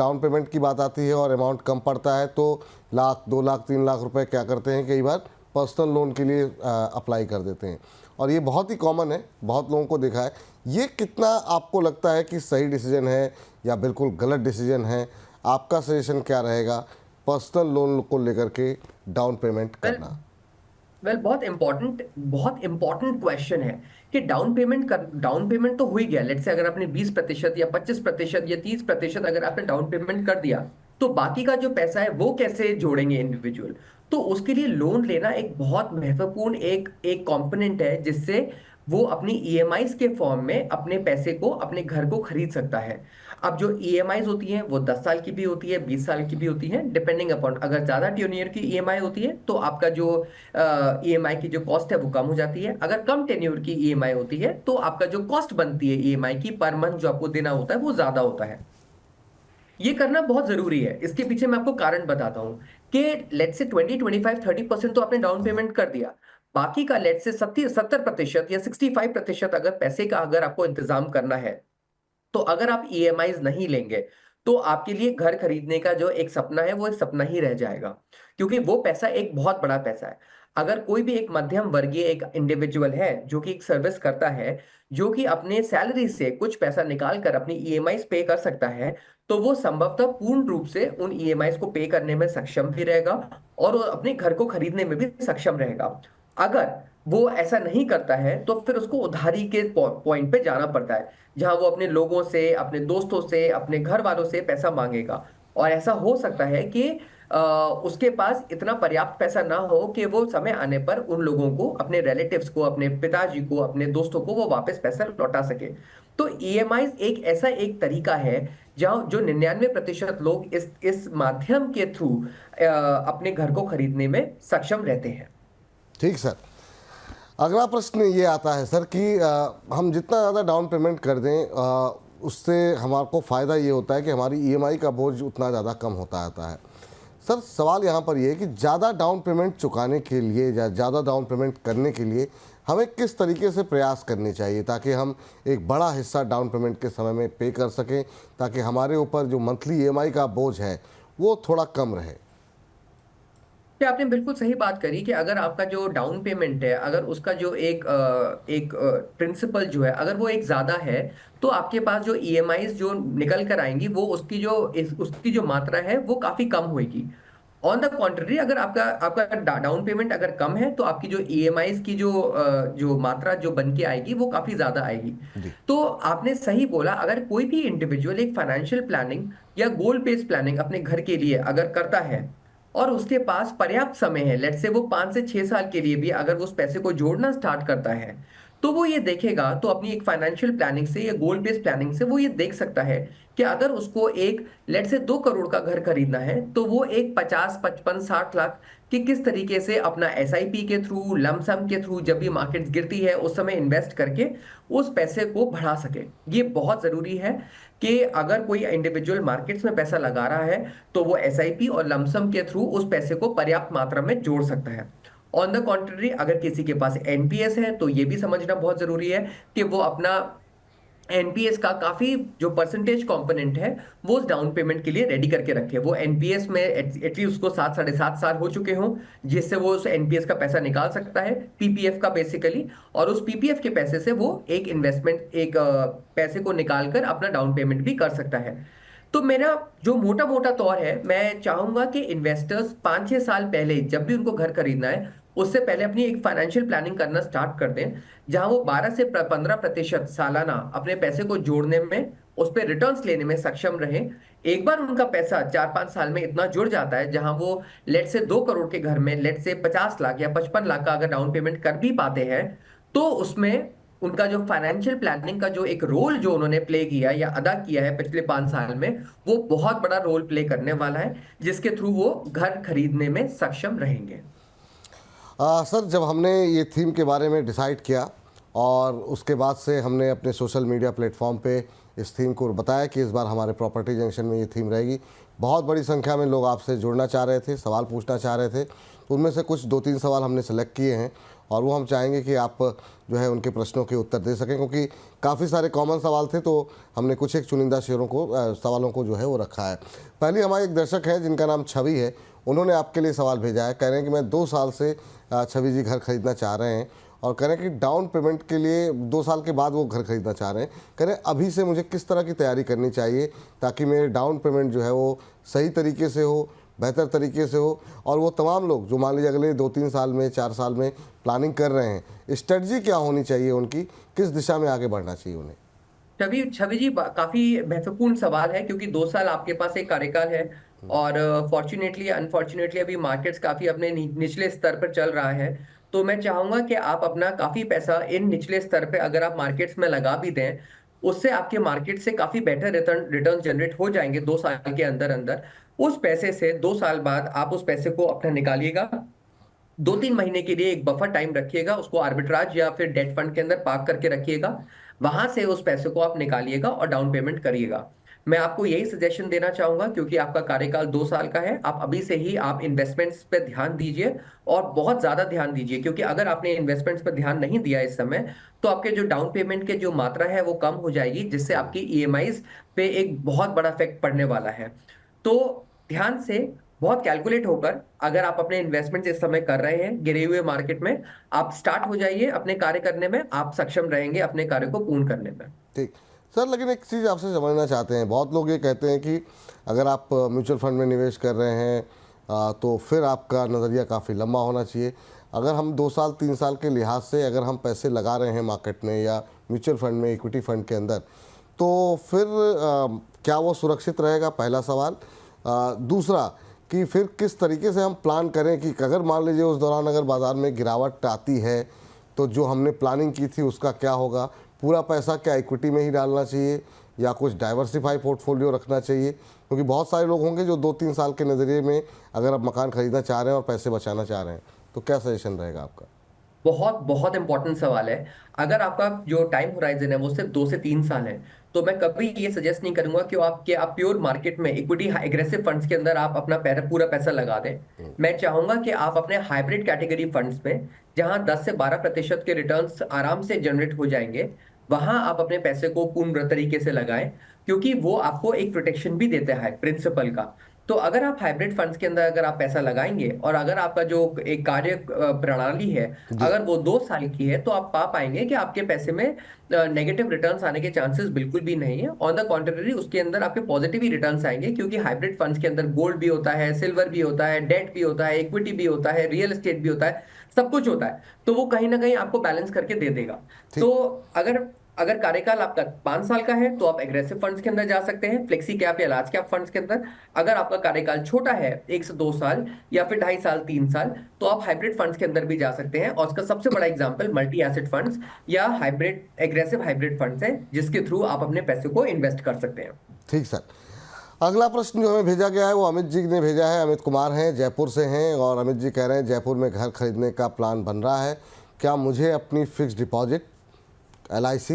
Down payment की बात आती है और अमाउंट कम पड़ता है तो लाख 2 लाख 3 लाख रुपए क्या करते हैं, कई बार पर्सनल लोन के लिए अप्लाई कर देते हैं और ये बहुत ही कॉमन है, बहुत लोगों को देखा है। ये कितना आपको लगता है कि सही डिसीजन है या बिल्कुल गलत डिसीजन है? आपका सजेशन क्या रहेगा पर्सनल लोन को लेकर के डाउन पेमेंट करना? बहुत इंपॉर्टेंट क्वेश्चन है कि डाउन पेमेंट तो हो ही गया। लेट्स से अगर आपने 20% या 25% या 30% अगर आपने डाउन पेमेंट कर दिया, तो बाकी का जो पैसा है वो कैसे जोड़ेंगे इंडिविजुअल? तो उसके लिए लोन लेना एक बहुत महत्वपूर्ण एक एक कंपोनेंट है, जिससे वो अपनी ईएमआईज के फॉर्म में अपने पैसे को, अपने घर को खरीद सकता है। अब जो ईएमआईज होती हैं वो 10 साल की भी होती है, 20 साल की भी होती है, डिपेंडिंग अपॉन। अगर ज्यादा टेन्योर की ईएमआई होती है तो आपका जो ईएमआई की जो कॉस्ट है वो कम हो जाती है। अगर कम टेन्योर की ईएमआई होती है तो आपका जो कॉस्ट बनती है ईएमआई की पर मंथ जो आपको देना होता है वो ज्यादा होता है। ये करना बहुत जरूरी है। इसके पीछे मैं आपको कारण बताता हूं कि लेट से 20, 25, 30% तो आपने डाउन पेमेंट कर दिया, बाकी का लेट से 70% या 65% अगर पैसे का अगर आपको इंतजाम करना है, तो अगर आप ईएमआईज नहीं लेंगे तो आपके लिए घर खरीदने का जो एक सपना है वो एक सपना ही रह जाएगा, क्योंकि वो पैसा एक बहुत बड़ा पैसा है। अगर कोई भी एक मध्यम वर्गीय एक इंडिविजुअल है जो कि एक सर्विस करता है, जो कि अपने सैलरी से कुछ पैसा निकाल कर अपनी ईएमआईज पे कर सकता है, तो वो संभवतः पूर्ण रूप से उन ईएमआईज को पे करने में सक्षम भी रहेगा और वो अपने घर को खरीदने में भी सक्षम रहेगा। अगर वो ऐसा नहीं करता है तो फिर उसको उधारी के पॉइंट पे जाना पड़ता है, जहां वो अपने लोगों से, अपने दोस्तों से, अपने घर वालों से पैसा मांगेगा। और ऐसा हो सकता है कि उसके पास इतना पर्याप्त पैसा ना हो कि वो समय आने पर उन लोगों को, अपने रिलेटिव्स को, अपने पिताजी को, अपने दोस्तों को वो वापस पैसा लौटा सके। तो ईएमआई एक ऐसा एक तरीका है जहां जो 99% लोग इस माध्यम के थ्रू अपने घर को खरीदने में सक्षम रहते हैं। ठीक सर। अगला प्रश्न ये आता है सर कि हम जितना ज़्यादा डाउन पेमेंट कर दें उससे हमारे को फ़ायदा ये होता है कि हमारी ईएमआई का बोझ उतना ज़्यादा कम होता आता है। सर सवाल यहाँ पर ये है कि ज़्यादा डाउन पेमेंट चुकाने के लिए या ज़्यादा डाउन पेमेंट करने के लिए हमें किस तरीके से प्रयास करने चाहिए ताकि हम एक बड़ा हिस्सा डाउन पेमेंट के समय में पे कर सकें, ताकि हमारे ऊपर जो मंथली ईएमआई का बोझ है वो थोड़ा कम रहे? ये आपने बिल्कुल सही बात करी कि अगर आपका जो डाउन पेमेंट है, अगर उसका जो एक प्रिंसिपल जो है अगर वो एक ज्यादा है, तो आपके पास जो ईएमआईज जो निकल कर आएंगी वो उसकी जो मात्रा है वो काफी कम होगी। ऑन द कॉन्ट्ररी, अगर आपका आपका डाउन पेमेंट अगर कम है तो आपकी जो ईएमआईज की जो मात्रा जो बन के आएगी वो काफी ज्यादा आएगी। जी। तो आपने सही बोला, अगर कोई भी इंडिविजुअल एक फाइनेंशियल प्लानिंग या गोल बेस्ड प्लानिंग अपने घर के लिए अगर करता है और उसके पास पर्याप्त समय है, लेट से वो 5 से 6 साल के लिए भी अगर वो उस पैसे को जोड़ना स्टार्ट करता है, तो वो ये देखेगा, तो अपनी एक फाइनेंशियल प्लानिंग से या गोल बेस्ड प्लानिंग से वो ये देख सकता है कि अगर उसको एक लेट से 2 करोड़ का घर खरीदना है तो वो एक 50, 55, 60 लाख कि किस तरीके से अपना एसआईपी के थ्रू, लमसम के थ्रू, जब भी मार्केट गिरती है उस समय इन्वेस्ट करके उस पैसे को बढ़ा सके। ये बहुत जरूरी है कि अगर कोई इंडिविजुअल मार्केट्स में पैसा लगा रहा है तो वो एसआईपी और लमसम के थ्रू उस पैसे को पर्याप्त मात्रा में जोड़ सकता है। ऑन द कॉन्ट्ररी, अगर किसी के पास एनपीएस है तो ये भी समझना बहुत जरूरी है कि वो अपना एनपीएस का काफी जो परसेंटेज कंपोनेंट है वो उस डाउन पेमेंट के लिए रेडी करके रखे। वो एनपीएस में एटलीस्ट उसको 7, 7.5 साल हो चुके हों, जिससे वो उस एनपीएस का पैसा निकाल सकता है, पीपीएफ का बेसिकली। और उस पीपीएफ के पैसे से वो एक इन्वेस्टमेंट, एक पैसे को निकाल कर अपना डाउन पेमेंट भी कर सकता है। तो मेरा जो मोटा मोटा तौर है, मैं चाहूंगा कि इन्वेस्टर्स 5, 6 साल पहले जब भी उनको घर खरीदना है उससे पहले अपनी एक फाइनेंशियल प्लानिंग करना स्टार्ट कर दें, जहां वो 12 से 15% सालाना अपने पैसे को जोड़ने में, उस पर रिटर्न्स लेने में सक्षम रहे। एक बार उनका पैसा 4, 5 साल में इतना जुड़ जाता है जहां वो लेट से 2 करोड़ के घर में लेट से 50 लाख या 55 लाख का अगर डाउन पेमेंट कर भी पाते हैं, तो उसमें उनका जो फाइनेंशियल प्लानिंग का जो एक रोल जो उन्होंने प्ले किया या अदा किया है पिछले 5 साल में, वो बहुत बड़ा रोल प्ले करने वाला है, जिसके थ्रू वो घर खरीदने में सक्षम रहेंगे। सर जब हमने ये थीम के बारे में डिसाइड किया और उसके बाद से हमने अपने सोशल मीडिया प्लेटफॉर्म पे इस थीम को बताया कि इस बार हमारे प्रॉपर्टी जंक्शन में ये थीम रहेगी, बहुत बड़ी संख्या में लोग आपसे जुड़ना चाह रहे थे, सवाल पूछना चाह रहे थे। तो उनमें से कुछ 2-3 सवाल हमने सेलेक्ट किए हैं और वो हम चाहेंगे कि आप जो है उनके प्रश्नों के उत्तर दे सकें, क्योंकि काफ़ी सारे कॉमन सवाल थे, तो हमने कुछ एक चुनिंदा सवालों को जो है वो रखा है। पहले हमारे एक दर्शक हैं जिनका नाम छवि है, उन्होंने आपके लिए सवाल भेजा है। कह रहे हैं कि मैं 2 साल से छवि जी घर खरीदना चाह रहे हैं और कह रहे हैं कि डाउन पेमेंट के लिए 2 साल के बाद वो घर खरीदना चाह रहे हैं। कह रहे हैं अभी से मुझे किस तरह की तैयारी करनी चाहिए ताकि मेरे डाउन पेमेंट जो है वो सही तरीके से हो, बेहतर तरीके से हो, और वो तमाम लोग जो मान लीजिए अगले 2-3 साल में 4 साल में प्लानिंग कर रहे हैं, स्ट्रेटजी क्या होनी चाहिए उनकी, किस दिशा में आगे बढ़ना चाहिए उन्हें? छवि छवि जी, काफी महत्वपूर्ण सवाल है, क्योंकि 2 साल आपके पास एक कार्यकाल है और फॉर्चुनेटली अनफॉर्चुनेटली अभी मार्केट्स काफी अपने निचले स्तर पर चल रहा है। तो मैं चाहूंगा कि आप अपना काफी पैसा इन निचले स्तर पे अगर आप मार्केट्स में लगा भी दें, उससे आपके मार्केट से काफी बेटर रिटर्न जनरेट हो जाएंगे 2 साल के अंदर अंदर। उस पैसे से 2 साल बाद आप उस पैसे को अपना निकालिएगा, 2-3 महीने के लिए एक बफर टाइम रखिएगा, उसको आर्बिट्राज या फिर डेट फंड के अंदर पार्क करके रखिएगा। वहां से उस पैसे को आप निकालिएगा और डाउन पेमेंट करिएगा। मैं आपको यही सजेशन देना चाहूंगा, क्योंकि आपका कार्यकाल 2 साल का है। आप अभी से ही आप इन्वेस्टमेंट्स पे ध्यान दीजिए और बहुत ज्यादा ध्यान दीजिए, क्योंकि अगर आपने इन्वेस्टमेंट्स पर ध्यान नहीं दिया इस समय, तो आपके जो डाउन पेमेंट के जो मात्रा है वो कम हो जाएगी, जिससे आपकी ईएमआईज पे एक बहुत बड़ा इफेक्ट पड़ने वाला है। तो ध्यान से, बहुत कैलकुलेट होकर अगर आप अपने इन्वेस्टमेंट इस समय कर रहे हैं गिरे हुए मार्केट में, आप स्टार्ट हो जाइए अपने कार्य करने में, आप सक्षम रहेंगे अपने कार्य को पूर्ण करने में। ठीक सर, लेकिन एक चीज़ आपसे समझना चाहते हैं। बहुत लोग ये कहते हैं कि अगर आप म्यूचुअल फंड में निवेश कर रहे हैं तो फिर आपका नज़रिया काफ़ी लंबा होना चाहिए। अगर हम 2 साल 3 साल के लिहाज से अगर हम पैसे लगा रहे हैं मार्केट में या म्यूचुअल फंड में, इक्विटी फंड के अंदर, तो फिर क्या वो सुरक्षित रहेगा? पहला सवाल। दूसरा कि फिर किस तरीके से हम प्लान करें कि अगर मान लीजिए उस दौरान अगर बाज़ार में गिरावट आती है तो जो हमने प्लानिंग की थी उसका क्या होगा? पूरा पैसा क्या इक्विटी में ही डालना चाहिए या कुछ डाइवर्सिफाई पोर्टफोलियो रखना चाहिए? क्योंकि बहुत सारे लोग होंगे जो 2-3 साल के नज़रिए में अगर आप मकान खरीदना चाह रहे हैं और पैसे बचाना चाह रहे हैं, तो क्या सजेशन रहेगा आपका? बहुत बहुत इंपॉर्टेंट सवाल है। अगर आपका जो टाइम होराइजन है वो सिर्फ 2 से 3 साल है, तो मैं कभी ये सजेस्ट नहीं करूंगा कि आप प्योर मार्केट में इक्विटी एग्रेसिव फंड्स के अंदर आप अपना पूरा पैसा लगा दें। मैं चाहूंगा कि आप अपने हाइब्रिड कैटेगरी फंड्स में, जहां 10 से 12% के रिटर्न्स आराम से जनरेट हो जाएंगे, वहां आप अपने पैसे को पूर्ण तरीके से लगाएं, क्योंकि वो आपको एक प्रोटेक्शन भी देता है प्रिंसिपल का। तो अगर आप हाइब्रिड फंड्स के अंदर अगर आप पैसा लगाएंगे और अगर आपका जो एक कार्य प्रणाली है जी। अगर वो 2 साल की है, तो आप पा पाएंगे कि आपके पैसे में नेगेटिव रिटर्न्स आने के चांसेस बिल्कुल भी नहीं है। ऑन द कॉन्ट्ररी, उसके अंदर आपके पॉजिटिव ही रिटर्न्स आएंगे, क्योंकि हाइब्रिड फंड्स के अंदर गोल्ड भी होता है, सिल्वर भी होता है, डेट भी होता है, इक्विटी भी होता है, रियल एस्टेट भी होता है, सब कुछ होता है। तो वो कहीं ना कहीं आपको बैलेंस करके दे देगा। तो ठीक। अगर अगर कार्यकाल आपका 5 साल का है, तो आप एग्रेसिव फंड्स के अंदर जा सकते हैं, फ्लेक्सी कैप या लार्ज कैप फंड्स के अंदर। अगर आपका कार्यकाल छोटा है, 1 से 2 साल या फिर 2.5 साल 3 साल, तो आप हाइब्रिड फंड्स के अंदर भी जा सकते हैं। और उसका सबसे बड़ा एग्जांपल मल्टी एसेट फंड्स या हाइब्रिड एग्रेसिव हाइब्रिड फंड्स है, जिसके थ्रू आप अपने पैसे को इन्वेस्ट कर सकते हैं। ठीक सर। अगला प्रश्न जो हमें भेजा गया है वो अमित जी ने भेजा है। अमित कुमार हैं, जयपुर से हैं, और अमित जी कह रहे हैं जयपुर में घर खरीदने का प्लान बन रहा है, क्या मुझे अपनी फिक्स डिपॉजिट, LIC,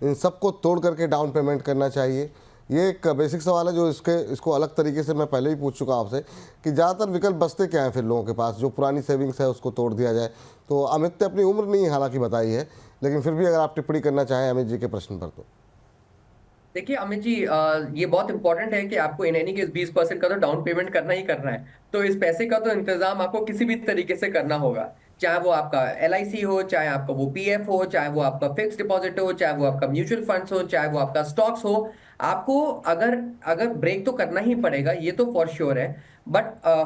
इन सबको तोड़ करके डाउन पेमेंट करना चाहिए? ये एक बेसिक सवाल है जो इसको अलग तरीके से मैं पहले ही पूछ चुका आपसे कि ज़्यादातर विकल्प बचते क्या हैं फिर लोगों के पास, जो पुरानी सेविंग्स है उसको तोड़ दिया जाए। तो अमित ने अपनी उम्र नहीं हालांकि बताई है, लेकिन फिर भी अगर आप टिप्पणी करना चाहें अमित जी के प्रश्न पर तो। देखिए अमित जी, ये बहुत इंपॉर्टेंट है कि आपको इन एनी केस 20% का तो डाउन पेमेंट करना ही करना है। तो इस पैसे का तो इंतजाम आपको किसी भी तरीके से करना होगा, चाहे वो आपका LIC हो, चाहे आपका वो PF हो, चाहे वो आपका फिक्स डिपॉजिट हो, चाहे वो आपका म्यूचुअल फंड्स हो, चाहे वो आपका स्टॉक्स हो। आपको अगर अगर ब्रेक तो करना ही पड़ेगा, ये तो फॉर श्योर है। बट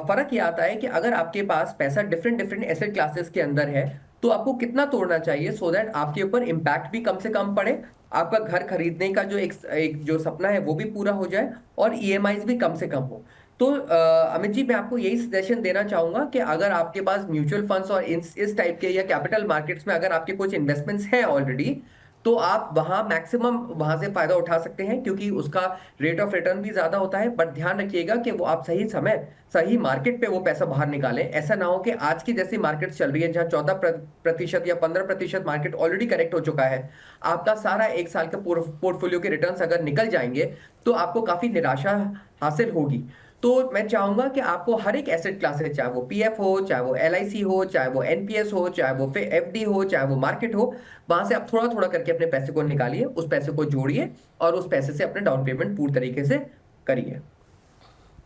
फर्क ये आता है कि अगर आपके पास पैसा डिफरेंट डिफरेंट एसेट क्लासेस के अंदर है, तो आपको कितना तोड़ना चाहिए, सो दैट आपके ऊपर इम्पैक्ट भी कम से कम पड़े, आपका घर खरीदने का जो एक जो सपना है वो भी पूरा हो जाए, और ईएमआईज भी कम से कम हो। तो अमित जी, मैं आपको यही सजेशन देना चाहूंगा कि अगर आपके पास म्यूचुअल फंड्स और इस टाइप के या कैपिटल मार्केट्स में अगर आपके कुछ इन्वेस्टमेंट्स हैं ऑलरेडी, तो आप वहां मैक्सिमम वहां से फायदा उठा सकते हैं, क्योंकि उसका रेट ऑफ रिटर्न भी ज्यादा होता है। बट ध्यान रखिएगा कि वो आप सही समय सही मार्केट पे वो पैसा बाहर निकालें। ऐसा ना हो कि आज की जैसी मार्केट चल रही है, जहां 14% या 15% मार्केट ऑलरेडी करेक्ट हो चुका है, आपका सारा 1 साल का पोर्टफोलियो के रिटर्न्स अगर निकल जाएंगे, तो आपको काफी निराशा हासिल होगी। तो मैं चाहूंगा कि आपको हर एक एसेट क्लास है, चाहे वो पीएफ हो, चाहे वो एलआईसी हो, चाहे वो एनपीएस हो, चाहे वो फिर एफडी हो, चाहे वो मार्केट हो, वहां से आप थोड़ा थोड़ा करके अपने पैसे को निकालिए, उस पैसे को जोड़िए और उस पैसे से अपने डाउन पेमेंट पूरी तरीके से करिए।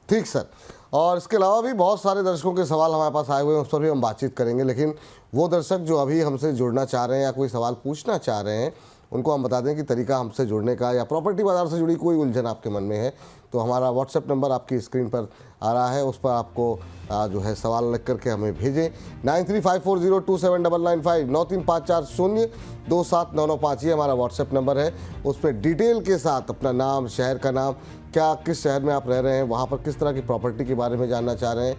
ठीक सर। और इसके अलावा भी बहुत सारे दर्शकों के सवाल हमारे पास आए हुए हैं, उस पर भी हम बातचीत करेंगे, लेकिन वो दर्शक जो अभी हमसे जुड़ना चाह रहे हैं या कोई सवाल पूछना चाह रहे हैं, उनको हम बता दें कि तरीका हमसे जुड़ने का, या प्रॉपर्टी बाजार से जुड़ी कोई उलझन आपके मन में है तो हमारा व्हाट्सएप नंबर आपकी स्क्रीन पर आ रहा है, उस पर आपको जो है सवाल लिख करके हमें भेजें। 9354027995 9354027995 ये हमारा व्हाट्सएप नंबर है। उस पर डिटेल के साथ अपना नाम, शहर का नाम, क्या किस शहर में आप रह रहे हैं, वहाँ पर किस तरह की प्रॉपर्टी के बारे में जानना चाह रहे हैं,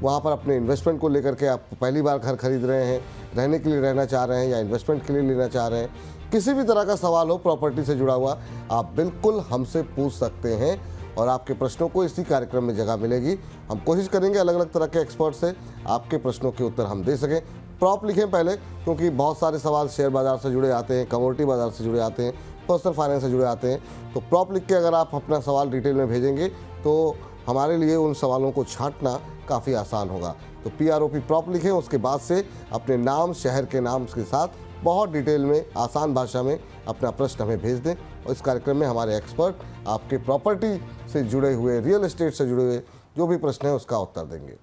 वहाँ पर अपने इन्वेस्टमेंट को लेकर के आप पहली बार घर खरीद रहे हैं, रहने के लिए रहना चाह रहे हैं या इन्वेस्टमेंट के लिए लेना चाह रहे हैं, किसी भी तरह का सवाल हो प्रॉपर्टी से जुड़ा हुआ, आप बिल्कुल हमसे पूछ सकते हैं और आपके प्रश्नों को इसी कार्यक्रम में जगह मिलेगी। हम कोशिश करेंगे अलग अलग तरह के एक्सपर्ट से आपके प्रश्नों के उत्तर हम दे सकें। प्रॉप लिखें पहले, क्योंकि बहुत सारे सवाल शेयर बाजार से जुड़े आते हैं, कमोडिटी बाजार से जुड़े आते हैं, पर्सनल फाइनेंस से जुड़े आते हैं। तो प्रॉप लिख के अगर आप अपना सवाल डिटेल में भेजेंगे तो हमारे लिए उन सवालों को छांटना काफ़ी आसान होगा। तो PROP प्रॉप लिखें, उसके बाद से अपने नाम, शहर के नाम के साथ बहुत डिटेल में आसान भाषा में अपना प्रश्न हमें भेज दें और इस कार्यक्रम में हमारे एक्सपर्ट आपके प्रॉपर्टी से जुड़े हुए, रियल एस्टेट से जुड़े हुए जो भी प्रश्न है उसका उत्तर देंगे।